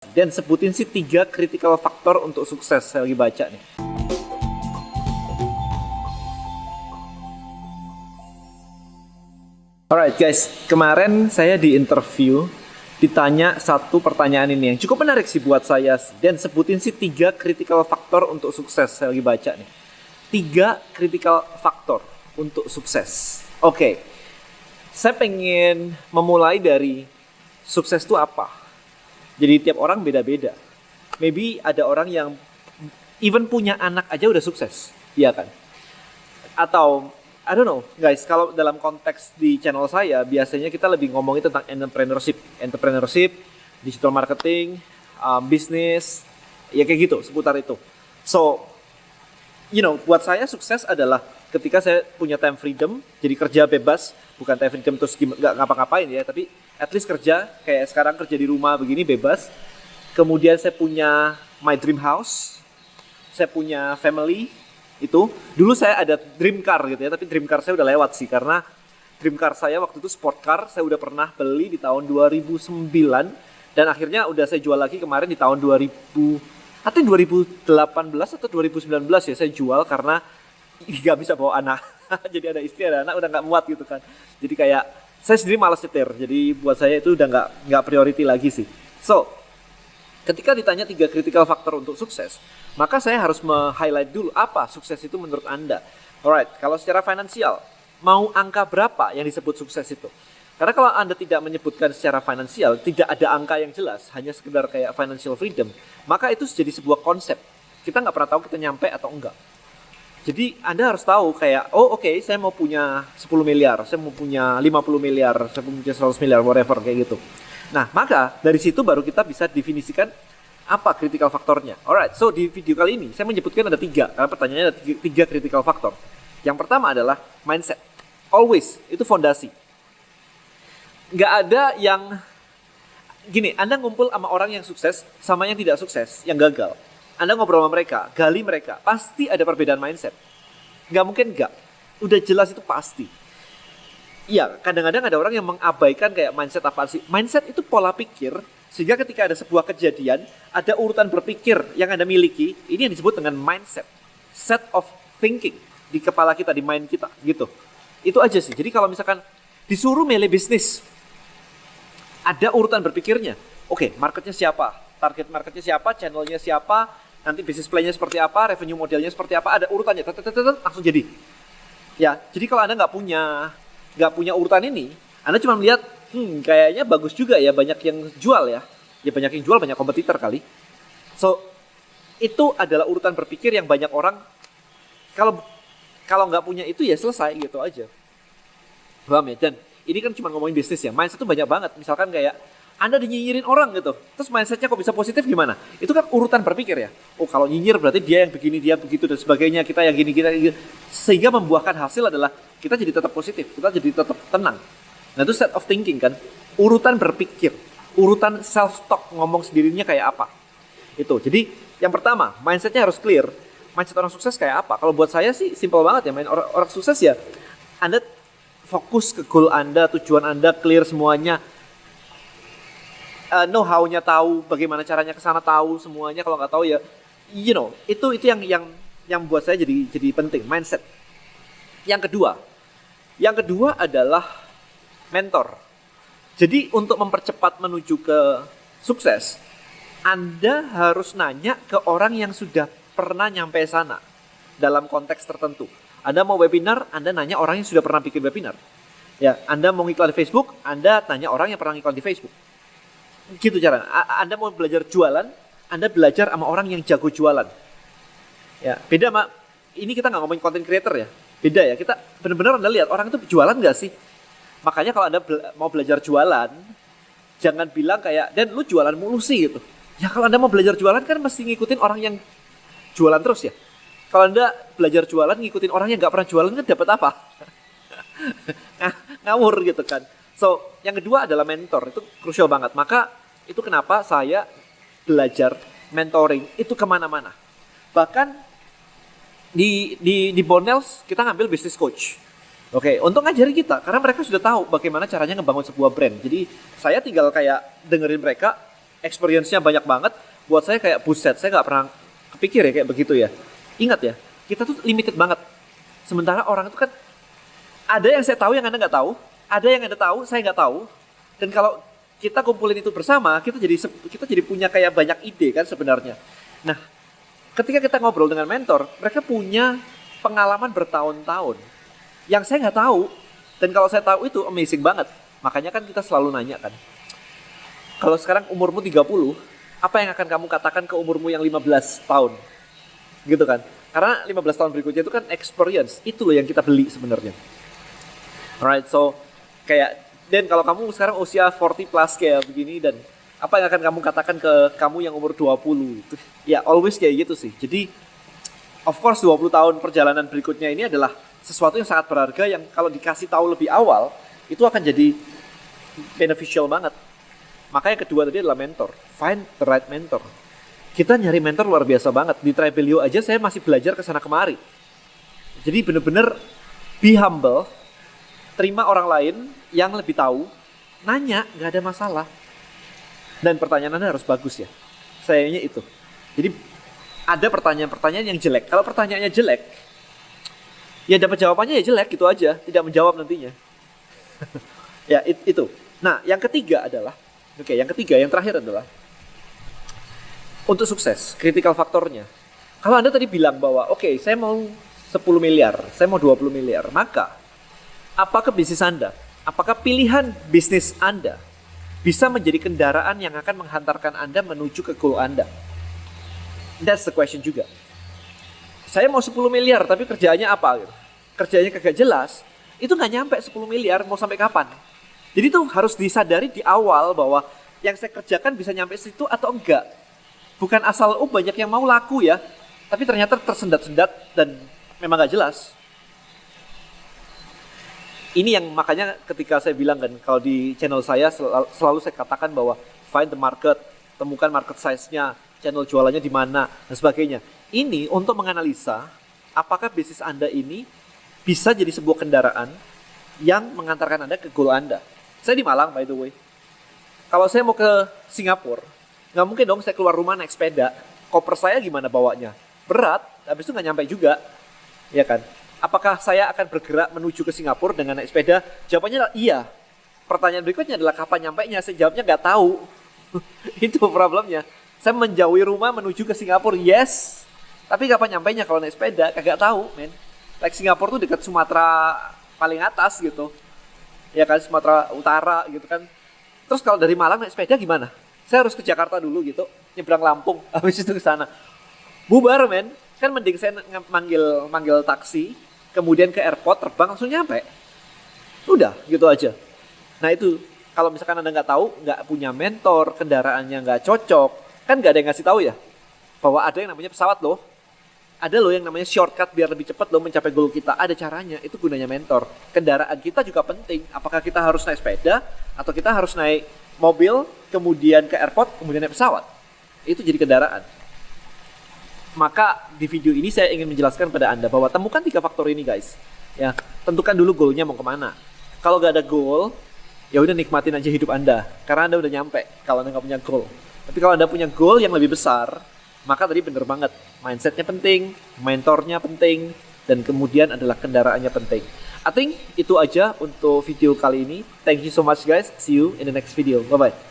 Dan sebutin sih 3 critical factor untuk sukses. Saya lagi baca nih. Alright guys, kemarin saya di interview ditanya satu pertanyaan ini yang cukup menarik sih buat saya. Dan sebutin sih 3 critical factor untuk sukses. Saya lagi baca nih. 3 critical factor untuk sukses. Oke, saya pengen memulai dari sukses itu apa? Jadi tiap orang beda-beda. Maybe ada orang yang even punya anak aja udah sukses, iya kan? Atau I don't know, guys. Kalau dalam konteks di channel saya, biasanya kita lebih ngomongin tentang entrepreneurship, digital marketing, bisnis, ya kayak gitu, seputar itu. So, buat saya sukses adalah ketika saya punya time freedom, jadi kerja bebas, bukan time freedom terus nggak ngapa-ngapain ya, tapi at least kerja, kayak sekarang kerja di rumah begini bebas. Kemudian saya punya my dream house, saya punya family, itu. Dulu saya ada dream car gitu ya, tapi dream car saya udah lewat sih, karena dream car saya waktu itu sport car, saya udah pernah beli di tahun 2009, dan akhirnya udah saya jual lagi kemarin di tahun 2018 atau 2019 ya, saya jual karena nggak bisa bawa anak. Jadi ada istri, ada anak, udah nggak muat gitu kan. Jadi kayak saya sendiri malas nyetir, jadi buat saya itu udah nggak priority lagi sih. So, ketika ditanya 3 critical factor untuk sukses, maka saya harus highlight dulu apa sukses itu menurut Anda. Alright, kalau secara finansial, mau angka berapa yang disebut sukses itu? Karena kalau Anda tidak menyebutkan secara finansial, tidak ada angka yang jelas, hanya sekedar kayak financial freedom, maka itu jadi sebuah konsep. Kita nggak pernah tahu kita nyampe atau enggak. Jadi Anda harus tahu kayak, oke, saya mau punya 10 miliar, saya mau punya 50 miliar, saya mau punya 100 miliar, whatever, kayak gitu. Nah, maka dari situ baru kita bisa definisikan apa critical faktornya. Alright, so di video kali ini saya menyebutkan ada 3, karena pertanyaannya ada 3 critical factor. Yang pertama adalah mindset. Always, itu fondasi. Nggak ada yang, gini, Anda ngumpul sama orang yang sukses, sama yang tidak sukses, yang gagal. Anda ngobrol sama mereka, gali mereka, pasti ada perbedaan mindset. Nggak mungkin nggak. Udah jelas itu pasti. Iya, kadang-kadang ada orang yang mengabaikan kayak mindset apa sih. Mindset itu pola pikir, sehingga ketika ada sebuah kejadian, ada urutan berpikir yang Anda miliki, ini yang disebut dengan mindset. Set of thinking di kepala kita, di mind kita, gitu. Itu aja sih. Jadi kalau misalkan disuruh milih bisnis, ada urutan berpikirnya. Oke, marketnya siapa? Target marketnya siapa? Channelnya siapa? Nanti bisnis plan-nya seperti apa, revenue modelnya seperti apa, ada urutannya, langsung jadi. Ya, jadi kalau Anda nggak punya urutan ini, Anda cuma melihat, kayaknya bagus juga ya, banyak yang jual ya. Ya banyak yang jual, banyak kompetitor kali. So, itu adalah urutan berpikir yang banyak orang, kalau nggak punya itu ya selesai gitu aja. Paham ya? Dan ini kan cuma ngomongin bisnis ya, mindset itu banyak banget. Misalkan kayak, Anda dinyinyirin orang gitu, terus mindsetnya kok bisa positif gimana? Itu kan urutan berpikir ya. Oh, kalau nyinyir berarti dia yang begini, dia begitu dan sebagainya, kita yang gini, kita gini. Sehingga membuahkan hasil adalah kita jadi tetap positif, kita jadi tetap tenang. Nah itu set of thinking kan, urutan berpikir, urutan self-talk, ngomong sendirinya kayak apa. Itu, jadi yang pertama, mindsetnya harus clear. Mindset orang sukses kayak apa? Kalau buat saya sih simple banget ya, orang sukses ya, Anda fokus ke goal Anda, tujuan Anda clear semuanya. Know how-nya tahu, bagaimana caranya ke sana tahu semuanya. Kalau nggak tahu ya, itu yang buat saya jadi penting, mindset. Yang kedua adalah mentor. Jadi untuk mempercepat menuju ke sukses, Anda harus nanya ke orang yang sudah pernah nyampe sana dalam konteks tertentu. Anda mau webinar, Anda nanya orang yang sudah pernah bikin webinar. Ya, Anda mau ngiklan di Facebook, Anda tanya orang yang pernah ngiklan di Facebook. Gitu cara. Anda mau belajar jualan, Anda belajar sama orang yang jago jualan. Ya, beda sama ini, kita nggak ngomongin content creator ya. Beda ya. Kita benar-benar Anda lihat orang itu jualan nggak sih? Makanya kalau Anda mau belajar jualan, jangan bilang kayak, "Dan lu jualan mulu sih," gitu. Ya kalau Anda mau belajar jualan kan mesti ngikutin orang yang jualan terus ya. Kalau Anda belajar jualan ngikutin orang yang nggak pernah jualan kan dapat apa? Ngawur gitu kan. So, yang kedua adalah mentor. Itu krusial banget. Maka itu kenapa saya belajar mentoring itu kemana-mana. Bahkan di Bonels kita ngambil business coach. Oke, untuk ngajarin kita, karena mereka sudah tahu bagaimana caranya ngebangun sebuah brand. Jadi saya tinggal kayak dengerin mereka, experience-nya banyak banget. Buat saya kayak buset, saya nggak pernah kepikir ya kayak begitu ya. Ingat ya, kita tuh limited banget. Sementara orang itu kan ada yang saya tahu yang Anda nggak tahu, ada yang Anda tahu, saya nggak tahu. Dan kalau kita kumpulin itu bersama, kita jadi punya kayak banyak ide kan sebenarnya. Nah, ketika kita ngobrol dengan mentor, mereka punya pengalaman bertahun-tahun yang saya nggak tahu. Dan kalau saya tahu itu amazing banget. Makanya kan kita selalu nanya kan, kalau sekarang umurmu 30, apa yang akan kamu katakan ke umurmu yang 15 tahun? Gitu kan. Karena 15 tahun berikutnya itu kan experience. Itu loh yang kita beli sebenarnya. Alright, so kayak, dan kalau kamu sekarang usia 40 plus kayak begini, dan apa yang akan kamu katakan ke kamu yang umur 20 itu? Ya always kayak gitu sih. Jadi of course 20 tahun perjalanan berikutnya ini adalah sesuatu yang sangat berharga, yang kalau dikasih tahu lebih awal itu akan jadi beneficial banget. Maka yang kedua tadi adalah mentor. Find the right mentor. Kita nyari mentor luar biasa banget. Di Tribelio aja saya masih belajar kesana kemari. Jadi bener-bener be humble. Terima orang lain yang lebih tahu. Nanya, gak ada masalah. Dan pertanyaan Anda harus bagus ya. Sayangnya itu. Jadi ada pertanyaan-pertanyaan yang jelek. Kalau pertanyaannya jelek, ya dapat jawabannya ya jelek gitu aja. Tidak menjawab nantinya. Ya itu. Nah yang ketiga adalah, yang terakhir adalah untuk sukses, critical faktornya. Kalau Anda tadi bilang bahwa saya mau 10 miliar, saya mau 20 miliar, maka apakah bisnis Anda, apakah pilihan bisnis Anda bisa menjadi kendaraan yang akan menghantarkan Anda menuju ke goal Anda? That's the question juga. Saya mau 10 miliar tapi kerjaannya apa? Kerjanya kagak jelas, itu nggak nyampe 10 miliar, mau sampai kapan? Jadi itu harus disadari di awal bahwa yang saya kerjakan bisa nyampe situ atau enggak. Bukan asal banyak yang mau laku ya, tapi ternyata tersendat-sendat dan memang nggak jelas. Ini yang makanya ketika saya bilang kan, kalau di channel saya selalu saya katakan bahwa find the market, temukan market size-nya, channel jualannya di mana, dan sebagainya. Ini untuk menganalisa apakah bisnis Anda ini bisa jadi sebuah kendaraan yang mengantarkan Anda ke goal Anda. Saya di Malang by the way. Kalau saya mau ke Singapura, nggak mungkin dong saya keluar rumah naik sepeda. Koper saya gimana bawanya? Berat, habis itu nggak nyampe juga. Ya kan? Apakah saya akan bergerak menuju ke Singapura dengan naik sepeda? Jawabannya adalah iya. Pertanyaan berikutnya adalah kapan nyampainya? Saya jawabnya nggak tahu. Itu problemnya. Saya menjauhi rumah menuju ke Singapura, yes. Tapi kapan nyampainya kalau naik sepeda? Kagak tahu, men. Like Singapura tuh dekat Sumatera paling atas gitu. Ya kan, Sumatera Utara gitu kan. Terus kalau dari Malang naik sepeda gimana? Saya harus ke Jakarta dulu gitu, nyebrang Lampung, habis itu ke sana. Bubar, men. Kan mending saya manggil taksi, kemudian ke airport, terbang langsung nyampe. Udah, gitu aja. Nah itu, kalau misalkan Anda nggak tahu, nggak punya mentor, kendaraannya nggak cocok, kan nggak ada yang ngasih tahu ya, bahwa ada yang namanya pesawat loh. Ada loh yang namanya shortcut biar lebih cepat loh mencapai goal kita. Ada caranya, itu gunanya mentor. Kendaraan kita juga penting. Apakah kita harus naik sepeda, atau kita harus naik mobil, kemudian ke airport, kemudian naik pesawat. Itu jadi kendaraan. Maka di video ini saya ingin menjelaskan pada Anda bahwa temukan 3 faktor ini guys. Ya, tentukan dulu goalnya mau kemana. Kalau nggak ada goal, ya udah nikmatin aja hidup Anda. Karena Anda udah nyampe kalau Anda nggak punya goal. Tapi kalau Anda punya goal yang lebih besar, maka tadi bener banget, mindsetnya penting, mentornya penting, dan kemudian adalah kendaraannya penting. I think itu aja untuk video kali ini. Thank you so much guys. See you in the next video. Bye-bye.